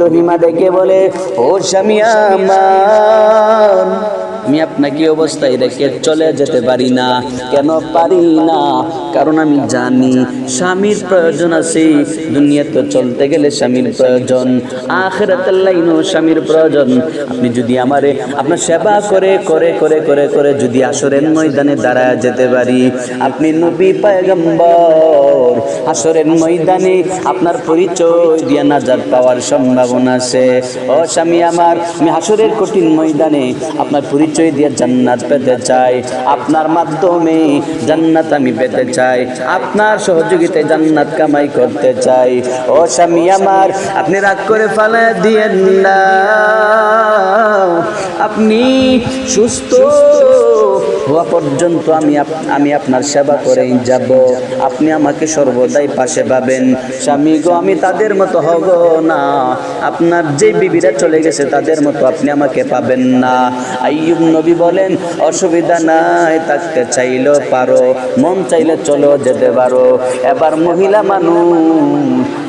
রহিমা ডেকে বলে, ও স্বামী আমার, আমি আপনাকে অবস্থায় রেখে চলে যেতে পারি না। কেন পারি না? কারণ আমি জানি স্বামীর প্রয়োজন আছে। দুনিয়াতে চলতে গেলে স্বামীর প্রয়োজন, আখিরাতের লাইনেও স্বামীর প্রয়োজন। আপনি যদি আমারে আপনার সেবা করে করে করে করে করে যদি হাসরের ময়দানে দাঁড়ায় যেতে পারি, আপনি নবী পয়গম্বর, হাসরের ময়দানে আপনার পরিচয় দিয়ে নাজাত পাওয়ার সম্ভাবনা আছে। ও স্বামী আমার, আমি হাসরের কঠিন ময়দানে আপনার পরিচয় দিয়ে জান্নাত পেতে চাই, আপনার মাধ্যমে জান্নাত আমি পেতে চাই, আপনার সহযোগিতায় জান্নাত কামাই করতে চাই। ও স্বামী আমার, আপনি রাগ করে ফালায় দিয়েন না। আপনি সুস্থ হওয়া পর্যন্ত আমি আপনার সেবা করেই যাব। আপনি আমাকে সর্বদাই পাশে পাবেন। স্বামী গো, আমি তাদের মতো হব না, আপনার যে বিবিরা চলে গেছে তাদের মতো আপনি আমাকে পাবেন না। আইয়ুব নবী বলেন, অসুবিধা নাই, থাকতে চাইলেও পারো, মন চাইলে চলেও যেতে পারো। এবার মহিলা মানুষ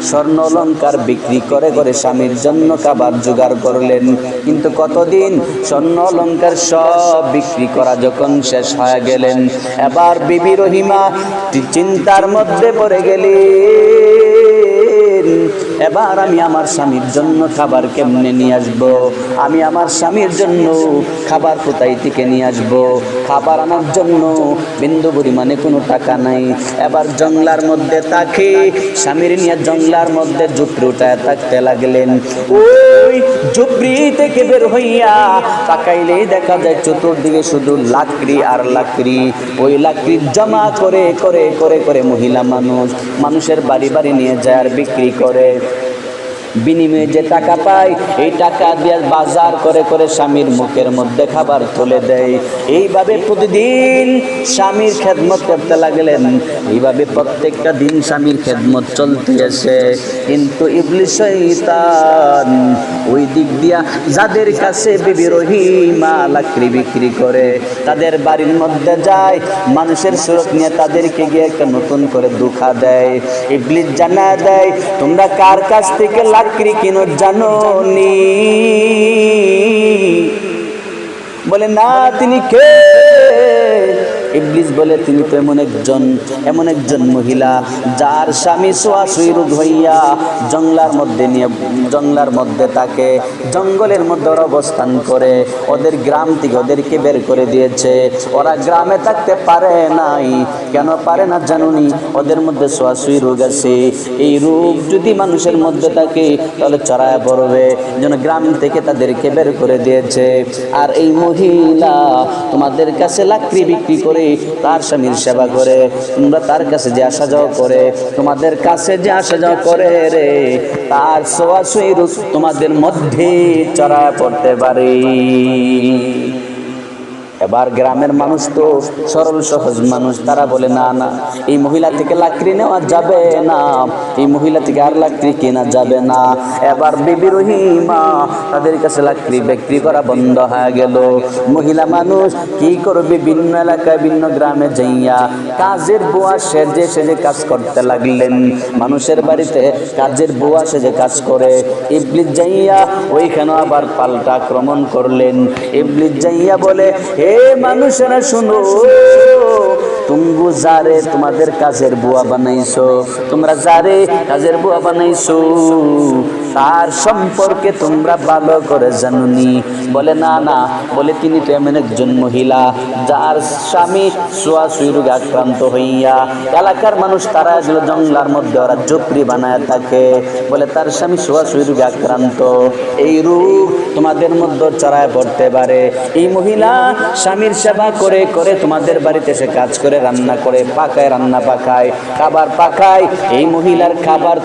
স্বর্ণ অলংকার বিক্রি করে করে স্বামীর জন্য খাবার জোগাড় করলেন। কিন্তু কতদিন স্বর্ণ অলংকার সব বিক্রি করা যখন শেষ হয়ে গেলেন, এবার বিবি রহিমা চিন্তার মধ্যে পড়ে গেলেন, এবার আমি আমার স্বামীর জন্য খাবার কেমনে নিয়ে আসবো? আমি আমার স্বামীর জন্য খাবার কোথায় থেকে নিয়ে আসবো? খাবার আনার জন্য বিন্দু পরিমাণে কোনো টাকা নাই। এবার জঙ্গলার মধ্যে তাকে স্বামীর নিয়ে জঙ্গলার মধ্যে ঝুপড়ি উঠায় থাকতে লাগলেন। ওই ঝুপড়ি থেকে বের হইয়া তাকাইলেই দেখা যায় চতুর্দিকে শুধু লাকড়ি আর লাকড়ি। ওই লাকড়ি জমা করে করে করে করে মহিলা মানুষের বাড়ি বাড়ি নিয়ে যায় আর বিক্রি করে। বিনিময়ে যে টাকা পায়, এই টাকা দিয়ে বাজার করে করে স্বামীর মুখের মধ্যে খাবার তুলে দেয়। এইভাবে প্রতিদিন স্বামীর খেদমত করতে লাগলেন। এইভাবে প্রত্যেকটা দিন স্বামীর খেদমত চলতে আসে। কিন্তু ইবলিস শয়তান ওই দিক দিয়া যাদের কাছে বিবি রহিমা লাকড়ি বিক্রি করে তাদের বাড়ির মধ্যে যায়, মানুষের সুরত নিয়ে তাদেরকে গিয়ে একটা নতুন করে ধোঁকা দেয়। ইবলিস জানা দেয়, তোমরা কার কাছ থেকে লাকড়ি কিনো জানো নি? বলে না, তিনি কে? ইবলিস বলে, তিনি তো এমন একজন মহিলা যার স্বামী ছোঁয়াছুঁই রোগ হইয়া জঙ্গলার মধ্যে থাকে, জঙ্গলের মধ্যে ওরা অবস্থান করে। ওদের গ্রাম থেকে ওদেরকে বের করে দিয়েছে। ওরা গ্রামে থাকতে পারে নাই। কেন পারে না জানুনি? ওদের মধ্যে ছোঁয়াছুঁই রোগ আছে। এই রোগ যদি মানুষের মধ্যে থাকে তাহলে ছড়ায় পড়বে, যেন গ্রাম থেকে তাদেরকে বের করে দিয়েছে। আর এই মহিলা তোমাদের কাছে লাকড়ি বিক্রি করে তার স্বামীর সেবা করে, তোমরা তার কাছে যে আসা যাওয়া করে, তোমাদের কাছে যে আসা যাওয়া করে রে, তার ছোঁয়াছুঁই রোগ তোমাদের মধ্যে ছড়ায় পড়তে পারে। এবার গ্রামের মানুষ তো সরল সহজ মানুষ, তারা বলে না না, এই মহিলা থেকে লাকড়ি নেওয়া যাবে না, এই মহিলা থেকে আর লাকড়ি কেনা যাবে না। এবার বিবি রহিমা তাদের কাছে লাকড়ি বিক্রি করা বন্ধ হয়ে গেল। মহিলা মানুষ কি করবে? বিভিন্ন এলাকায় বিভিন্ন গ্রামে যাইয়া কাজের বুয়া সেজে কাজ করতে লাগলেন। মানুষের বাড়িতে কাজের বুয়া সেজে কাজ করে। ইবলিস যাইয়া ওইখানে আবার পাল্টা আক্রমণ করলেন। ইবলিস যাইয়া বলে, হে মানুষেরা শুনো, তুমি যারে তোমাদের কাজের বুয়া বানাইছো, তোমরা যারে কাজের বুয়া বানাইছো তার সম্পর্কে তোমরা ভালো করে জানুনি? বলে না না, বলে তিনি তো এমন একজন মহিলা যার স্বামী ছোঁয়াছুঁই রোগে আক্রান্ত হইয়া এলাকার মানুষ তারা জঙ্গলার মধ্যে ওরা ঝুপড়ি বানায় থাকে। বলে তার স্বামী ছোঁয়াছুঁই রোগে আক্রান্ত, এই রোগ তোমাদের মধ্যে ছড়ায় পড়তে পারে। এই মহিলা স্বামীর সেবা করে করে তোমাদের বাড়িতে এসে কাজ করে, রান্না করে, রান্না পাকায়, খাবার পাকায়। এই মহিলার খাবার